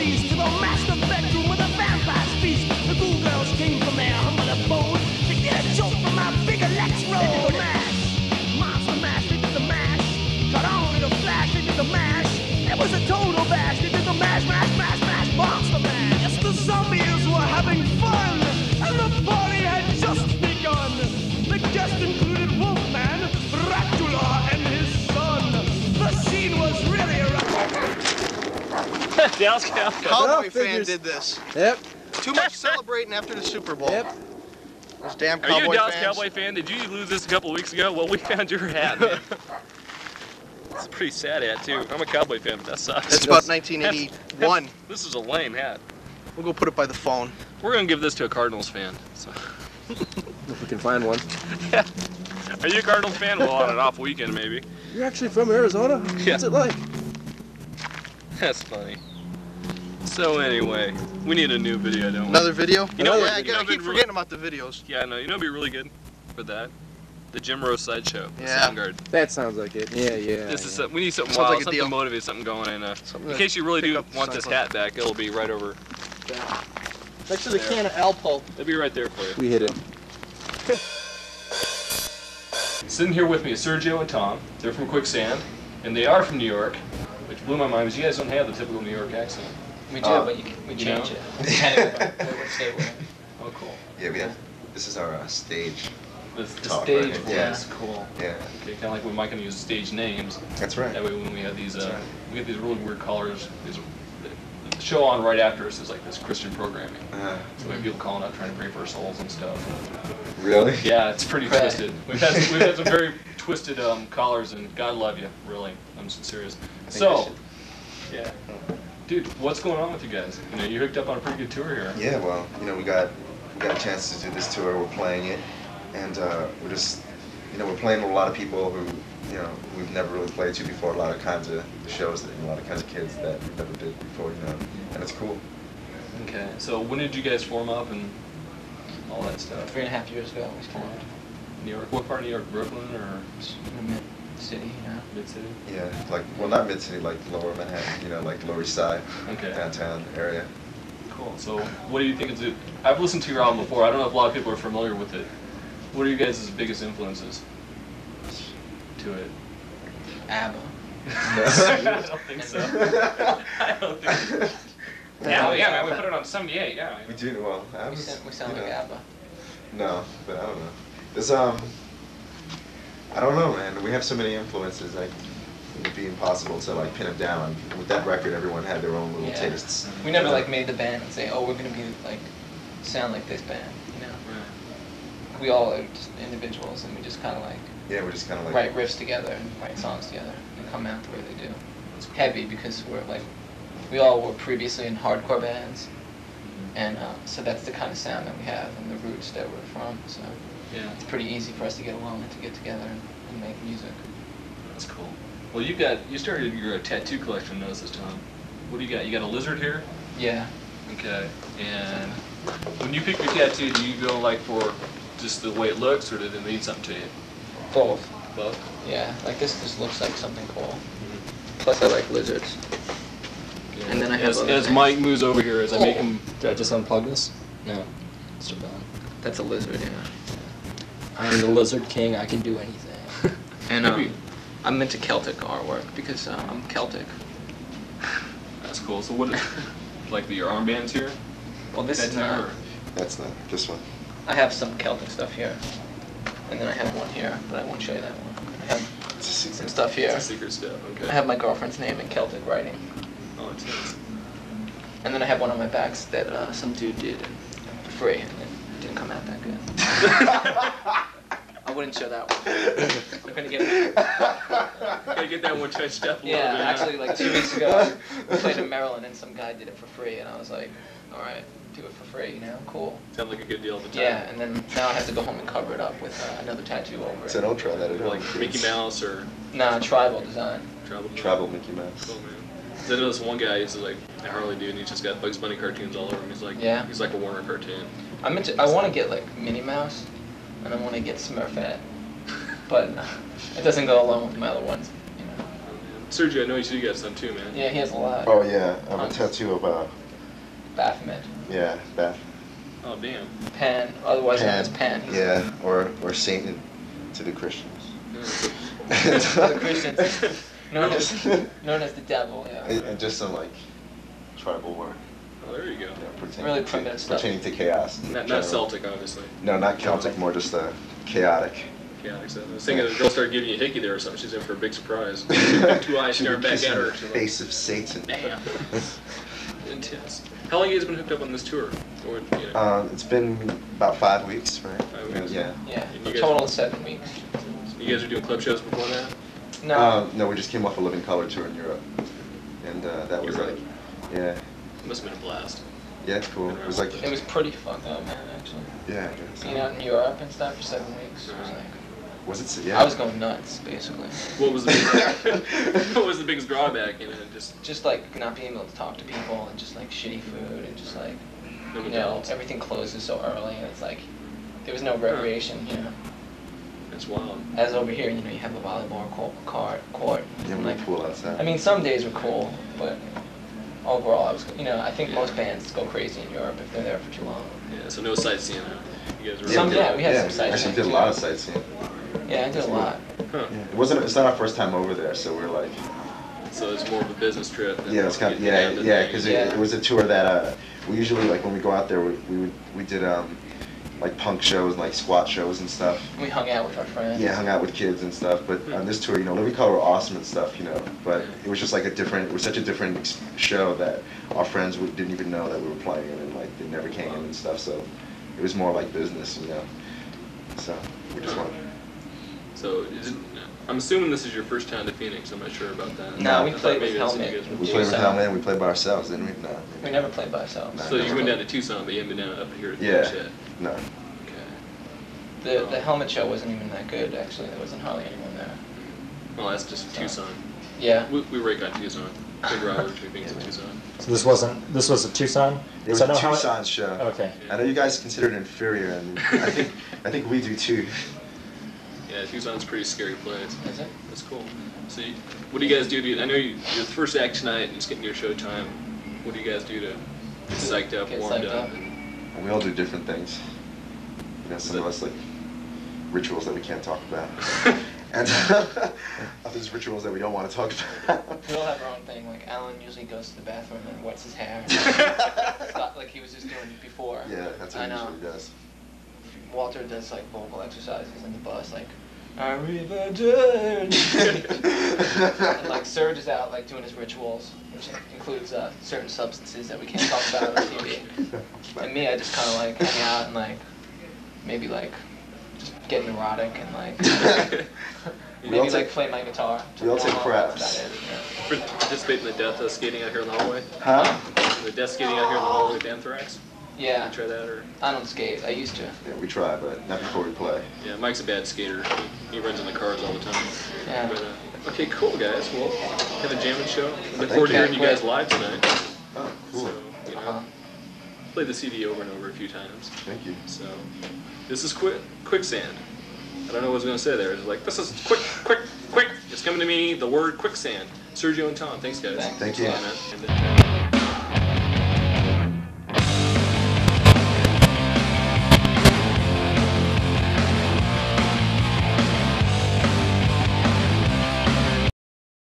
seized to the master bedroom with a vampire feast. The ghoul girls came from their humble abode to get a jolt from my big electro mash. Monster mash, they did the mash. Got on in a flash, they did the mash. It was a total bash, they did the mash, mash, mash, mash, monster mash. Yes, the zombies were having fun, and the party had just begun. The guests included Wolfman, Dracula, and his son. The scene was really a Dallas Cowboy. Cowboy fan did this. Yep. Too much celebrating after the Super Bowl. Yep. Those damn Are Cowboy you a Dallas fans. Cowboy fan? Did you lose this a couple of weeks ago? Well, we found your hat, man. It's a pretty sad hat, too. I'm a Cowboy fan, but that sucks. That's about 1981. This is a lame hat. We'll go put it by the phone. We're going to give this to a Cardinals fan. So. If we can find one. Yeah. Are you a Cardinals fan? Well, on an off weekend, maybe. You're actually from Arizona? Yeah. What's it like? That's funny. So anyway, we need a new video, don't we? Another video? You know, I keep forgetting about the videos. Yeah, I know. You know, it'd be really good for that. The Jim Rose sideshow. Yeah. Soundgarden. That sounds like it. Yeah, yeah. This is we need something Sounds wild, like a something deal. to motivate, something going. And in case you really do want this hat back, it'll be right over. Next to the can of Alpo. It'll be right there for you. We hit it. Sitting here with me is Sergio and Tom. They're from Quicksand, and they are from New York, which blew my mind because you guys don't have the typical New York accent. We do, but we change it. Depending on what state we're in. Oh, cool. Yeah, we have. This is our stage. The Talk, stage right? voice. Yeah. Cool. Yeah, Okay, kind of like we might gonna use stage names. that's right. That way, when we have these, That's right. we have these really weird callers. The show on right after us is like this Christian programming. So we have people calling up trying to pray for our souls and stuff. Really? Yeah, it's pretty twisted. We've had some very twisted callers, and God love you, really. I'm serious. So, yeah, dude, what's going on with you guys? You know, you hooked up on a pretty good tour here. Yeah. Well, you know, we got a chance to do this tour. We're playing it, and we're just, you know, we're playing with a lot of people who, you know, we've never really played to before. A lot of kinds of shows that, a lot of kinds of kids that we've never did before. You know, and it's cool. Okay. So when did you guys form up and all that stuff? 3.5 years ago we formed. New York. What part of New York? Brooklyn or In the mid-city, you know. mid-city? Yeah, like, well, not mid city, like Lower Manhattan. You know, like Lower East Side, Okay. downtown area. Cool. So what do you think is it? I've listened to your album before. I don't know if a lot of people are familiar with it. What are you guys' biggest influences to it? ABBA. I don't think so. I don't think so. Yeah, man, we put it on 78, yeah. We do well. We sound like ABBA. No, but I don't know. There's I don't know, man. We have so many influences. Like, it'd be impossible to like pin it down. With that record, everyone had their own little tastes. We never like made the band and say, oh, we're gonna be like sound like this band, you know. Right. We all are just individuals, and we just kind of like Yeah, we're just kind of like write riffs together and write songs together and come out the way they do. It's heavy because we're like, we all were previously in hardcore bands, and so that's the kind of sound that we have and the roots that we're from. So Yeah. it's pretty easy for us to get along and to get together and make music. That's cool. Well, you started your tattoo collection, notice this, Tom. What do you got? You got a lizard here? Yeah. Okay. And when you pick your tattoo, do you go like for just the way it looks, or did it mean something to you? Both. Both? Yeah, like this just looks like something cool. Plus I like lizards. Okay. And then I have as other things. Mike moves over here, as I make him. Did I just unplug this? No. Still going. That's a lizard, yeah. I'm the Lizard King. I can do anything. And I'm into Celtic artwork because I'm Celtic. That's cool. So what is, like your armbands here? Well, this is not. that's not this one. I have some Celtic stuff here. And then I have one here, but I won't show you that one. I have It's a secret. some stuff here. That's secret stuff. Okay. I have my girlfriend's name in Celtic writing. Oh, it's nice. And then I have one on my backs that some dude did for free, and it didn't come out that good. I wouldn't show that one. I'm gonna get Gotta get that one touched up a little Yeah, bit. actually, like 2 weeks ago, we played in Maryland, and some guy did it for free, and I was like, all right, do it for free, you know, cool. Sounds like a good deal at the time. Yeah, and then now I have to go home and cover it up with another tattoo over So it. don't try that at home. Like Mickey Mouse or Nah, tribal design. Tribal Mickey Mouse. Cool, man. 'Cause I know this one guy, he's like a Harley dude, and he's just got Bugs Bunny cartoons all over him. He's like, Yeah. he's like a Warner cartoon. I want to get like Minnie Mouse, and I want to get Smurfette, but it doesn't go along with my other ones, you know. Sergio, I know you got some too, man. Yeah, he has a lot. Oh yeah, I have a tattoo of Baphomet. yeah, Beth. Oh, damn. Pan, otherwise known as Pan. Yeah, or Satan to the Christians. The Christians, known as the devil, yeah. And just some like tribal work. Oh, there you go. Really primitive stuff. Pertaining to chaos. in Not general. Celtic, obviously. No, not Celtic, more just chaotic. Chaotic stuff. I was thinking the girl started giving you a hickey there or something. She's in for a big surprise. 2 eyes staring back at her. Face of Satan. Damn. Intense. How long have you guys been hooked up on this tour? Or, you know? It's been about 5 weeks, right? 5 weeks. Yeah. Yeah, And you a guys- total of 7 weeks. You guys were doing club shows before that? No, No, we just came off a Living Color tour in Europe, and that was Europe? like, yeah, It must have been a blast. yeah, it's cool. It was like, it was pretty fucked up, man, actually. yeah, I guess. Being out in Europe and stuff for 7 weeks, it was like, Was it? Yeah. I was going nuts, basically. What was the what was the biggest drawback? You know, Just like not being able to talk to people and just like shitty food and just like, no you know, McDonald's. everything closes so early and it's like, there was no recreation, you know. That's wild. As over here, you know, you have a volleyball court. Yeah, we like, had a pool outside. I mean, some days were cool, but overall, I was, you know, I think most bands go crazy in Europe if they're there for too long. Yeah, so no sightseeing. Huh? You guys were We had some sightseeing. Actually, did a lot of sightseeing. Yeah, I did a lot. Huh. Yeah. It wasn't. It's not our first time over there, so we're like, So it's more of a business trip. Than yeah, it's kind of, getting yeah, down to yeah, the- because Yeah. it was a tour that we usually like when we go out there, we did like punk shows, like squat shows and stuff. We hung out with our friends. Yeah, hung out with kids and stuff. But on this tour, you know, Living Color were awesome and stuff, you know. But it was just like it was such a different show that our friends didn't even know that we were playing it, and like they never came and stuff. So it was more like business, you know. So we just wanted. So I'm assuming this is your first time to Phoenix. I'm not sure about that. No, we I thought played with maybe that's what Helmet. you guys were- We played with Helmet and we played by ourselves, didn't we? No. We never played by ourselves. So you went down to Tucson, but you haven't been down up here at Yeah. Phoenix yet. No. Okay. The Helmet show wasn't even that good, actually. There wasn't hardly anyone there. Well, that's just Tucson. Yeah. We rake on Tucson. Big rivalry between Phoenix and Tucson. So this was a Tucson? It was So I a know how it- Tucson show. Okay. I know you guys consider it inferior, and I think we do too. Yeah, Tucson's a pretty scary place. Is it? That's cool. So what do you guys do? I know you're the first act tonight and it's getting your show time. What do you guys do to get psyched up, Get warmed psyched up? up. And we all do different things. You know, some of us like rituals that we can't talk about, and others rituals that we don't want to talk about. We all have our own thing. Like Alan usually goes to the bathroom and wets his hair. Stop, like he was just doing before. Yeah, that's what I he know. usually does. Walter does like vocal exercises on the bus, like Arrivederci. And like Serge is out like doing his rituals, which includes certain substances that we can't talk about on TV. And me, I just kind of like hang out and like maybe like just get neurotic and like maybe like play my guitar. We all take That's craps. about it, yeah. Participate in the death skating out here in the hallway? Huh? The death skating out here in the hallway with Anthrax? Yeah, Try that or? I don't skate. I used to. Yeah, we try, but not before we play. Yeah, Mike's a bad skater. He runs in the cars all the time. Yeah. But, okay, cool guys. Well, have a jamming show. Look Thank forward to you. hearing you guys live tonight. Oh, cool. So, you know, play the CD over and over a few times. Thank you. So, this is Quicksand. I don't know what I was going to say there. It's like, this is quick. It's coming to me, the word Quicksand. Sergio and Tom. Thanks, guys. Thanks. Thank you. Yeah, man. And,